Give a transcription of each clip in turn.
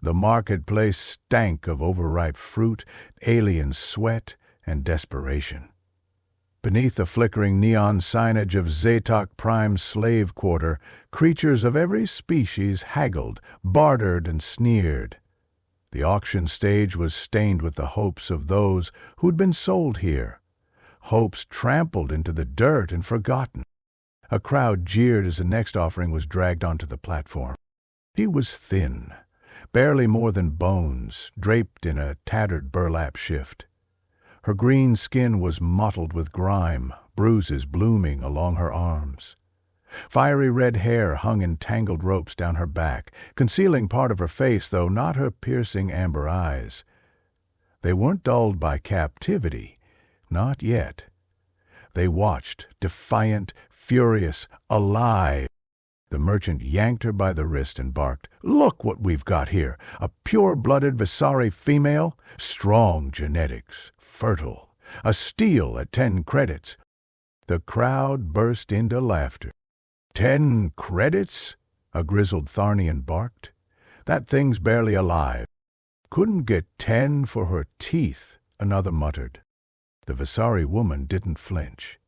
The marketplace stank of overripe fruit, alien sweat, and desperation. Beneath the flickering neon signage of Zaytok Prime slave quarter, creatures of every species haggled, bartered, and sneered. The auction stage was stained with the hopes of those who'd been sold here, hopes trampled into the dirt and forgotten. A crowd jeered as the next offering was dragged onto the platform. She was thin, barely more than bones, draped in a tattered burlap shift. Her green skin was mottled with grime, bruises blooming along her arms. Fiery red hair hung in tangled ropes down her back, concealing part of her face, though not her piercing amber eyes. They weren't dulled by captivity, not yet. They watched, defiant, furious, alive. The merchant yanked her by the wrist and barked, "Look what we've got here! A pure-blooded Visari female, strong genetics, fertile, a steal at 10 credits." The crowd burst into laughter. 10 credits? A grizzled Tharnian barked. That thing's barely alive. Couldn't get 10 for her teeth, another muttered. The Visari woman didn't flinch.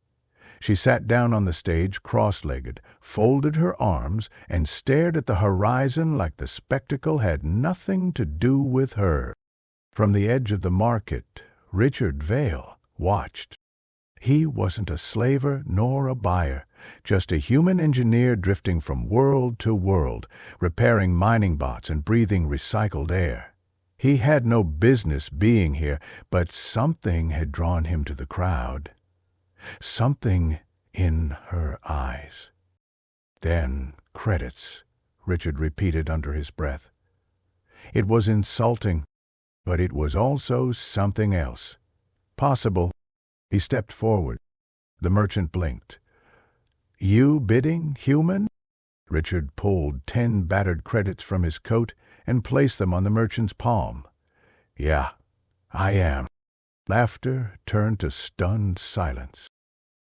She sat down on the stage cross-legged, folded her arms, and stared at the horizon like the spectacle had nothing to do with her. From the edge of the market, Richard Vale watched. He wasn't a slaver nor a buyer, just a human engineer drifting from world to world, repairing mining bots and breathing recycled air. He had no business being here, but something had drawn him to the crowd. Something in her eyes. "10 credits," Richard repeated under his breath. It was insulting, but it was also something else. Possible. He stepped forward. The merchant blinked. "You bidding, human?" Richard pulled 10 battered credits from his coat and placed them on the merchant's palm. "Yeah, I am." Laughter turned to stunned silence.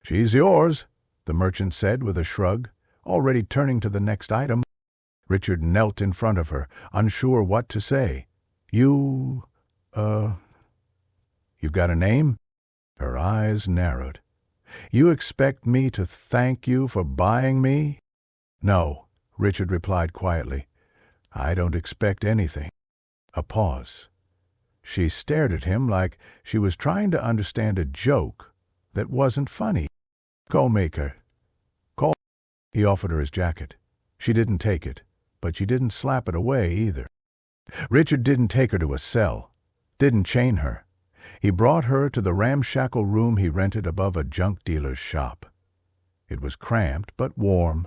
"She's yours," the merchant said with a shrug, already turning to the next item. Richard knelt in front of her, unsure what to say. You've got a name?" Her eyes narrowed. "You expect me to thank you for buying me?" "No," Richard replied quietly. "I don't expect anything." A pause. She stared at him like she was trying to understand a joke that wasn't funny. "Go make her." "Call." He offered her his jacket. She didn't take it, but she didn't slap it away either. Richard didn't take her to a cell, didn't chain her. He brought her to the ramshackle room he rented above a junk dealer's shop. It was cramped but warm.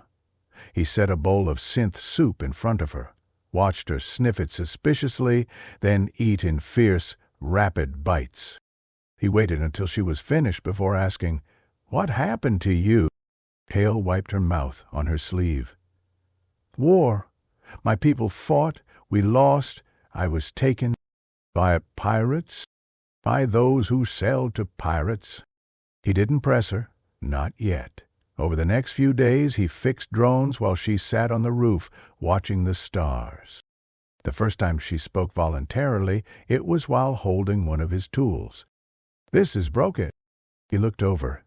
He set a bowl of synth soup in front of her, watched her sniff it suspiciously, then eat in fierce, rapid bites. He waited until she was finished before asking, "What happened to you?" Hale wiped her mouth on her sleeve. "War. My people fought. We lost. I was taken." "By pirates?" "By those who sell to pirates." He didn't press her. Not yet. Over the next few days he fixed drones while she sat on the roof, watching the stars. The first time she spoke voluntarily, it was while holding one of his tools. "This is broken." He looked over.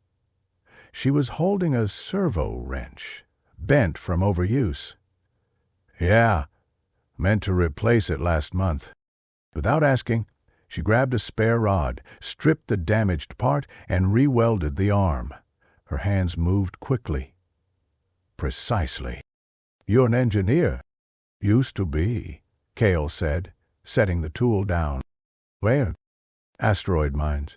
She was holding a servo wrench, bent from overuse. "Yeah, meant to replace it last month." Without asking, she grabbed a spare rod, stripped the damaged part, and re-welded the arm. Her hands moved quickly. "Precisely." "You're an engineer." "Used to be," Cale said, setting the tool down. "Where?" "Asteroid mines.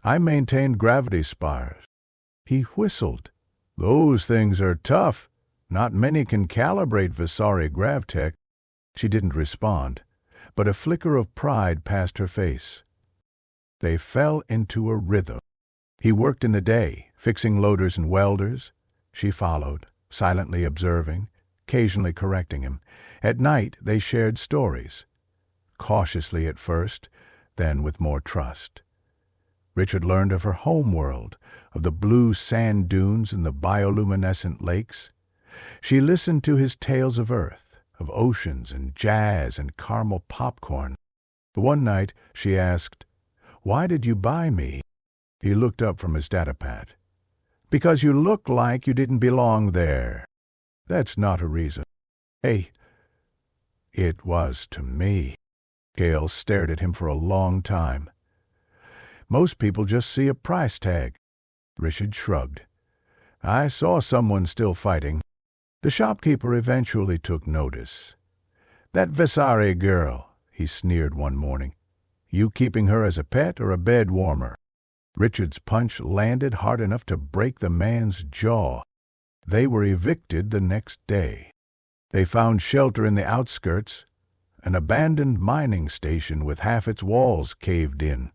I maintained gravity spires." He whistled. "Those things are tough. Not many can calibrate Visari gravtech." She didn't respond, but a flicker of pride passed her face. They fell into a rhythm. He worked in the day, fixing loaders and welders. She followed, silently observing, occasionally correcting him. At night they shared stories. Cautiously at first, then with more trust. Richard learned of her home world, of the blue sand dunes and the bioluminescent lakes. She listened to his tales of Earth, of oceans and jazz and caramel popcorn. One night she asked, "Why did you buy me?" He looked up from his datapad. "Because you look like you didn't belong there." "That's not a reason." "Hey." "It was to me." Cale stared at him for a long time. "Most people just see a price tag." Richard shrugged. "I saw someone still fighting." The shopkeeper eventually took notice. "That Vasari girl," he sneered one morning. "You keeping her as a pet or a bed warmer?" Richard's punch landed hard enough to break the man's jaw. They were evicted the next day. They found shelter in the outskirts, an abandoned mining station with half its walls caved in.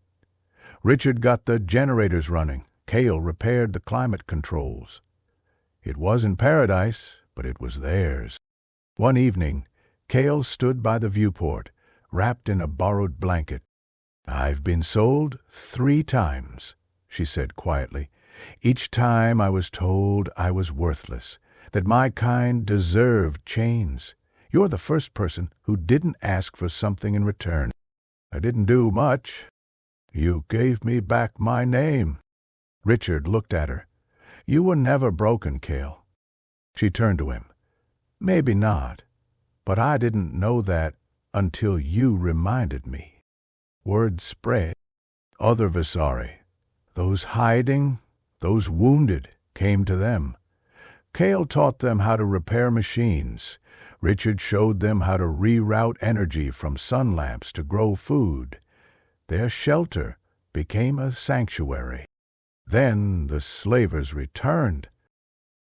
Richard got the generators running. Cale repaired the climate controls. It wasn't paradise, but it was theirs. One evening, Cale stood by the viewport, wrapped in a borrowed blanket. "I've been sold 3 times," she said quietly. "Each time I was told I was worthless, that my kind deserved chains. You're the first person who didn't ask for something in return. I didn't do much. You gave me back my name." Richard looked at her. "You were never broken, Cale." She turned to him. "Maybe not, but I didn't know that until you reminded me." Word spread. Other Vasari, those hiding, those wounded, came to them. Cale taught them how to repair machines. Richard showed them how to reroute energy from sun lamps to grow food. Their shelter became a sanctuary. Then the slavers returned.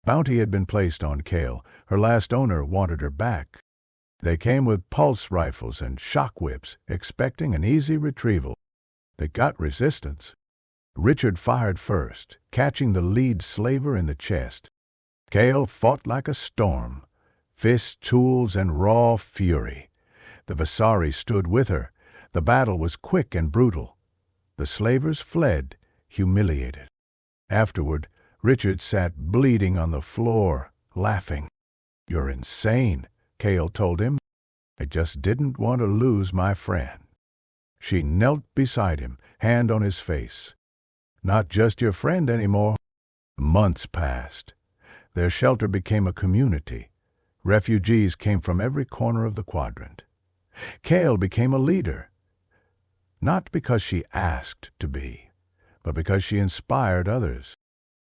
Bounty had been placed on Cale. Her last owner wanted her back. They came with pulse rifles and shock whips, expecting an easy retrieval. They got resistance. Richard fired first, catching the lead slaver in the chest. Cale fought like a storm, fists, tools, and raw fury. The Vasari stood with her. The battle was quick and brutal. The slavers fled, humiliated. Afterward, Richard sat bleeding on the floor, laughing. "You're insane," Cale told him. "I just didn't want to lose my friend." She knelt beside him, hand on his face. "Not just your friend anymore." Months passed. Their shelter became a community. Refugees came from every corner of the quadrant. Cale became a leader, not because she asked to be, but because she inspired others.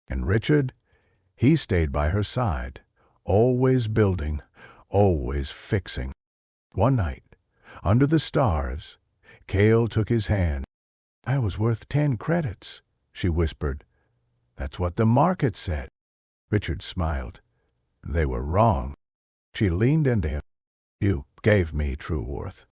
And Richard, he stayed by her side, always building, always fixing. One night, under the stars, Cale took his hand. "I was worth 10 credits, she whispered. "That's what the market said." Richard smiled. "They were wrong." She leaned into him. "You gave me true worth."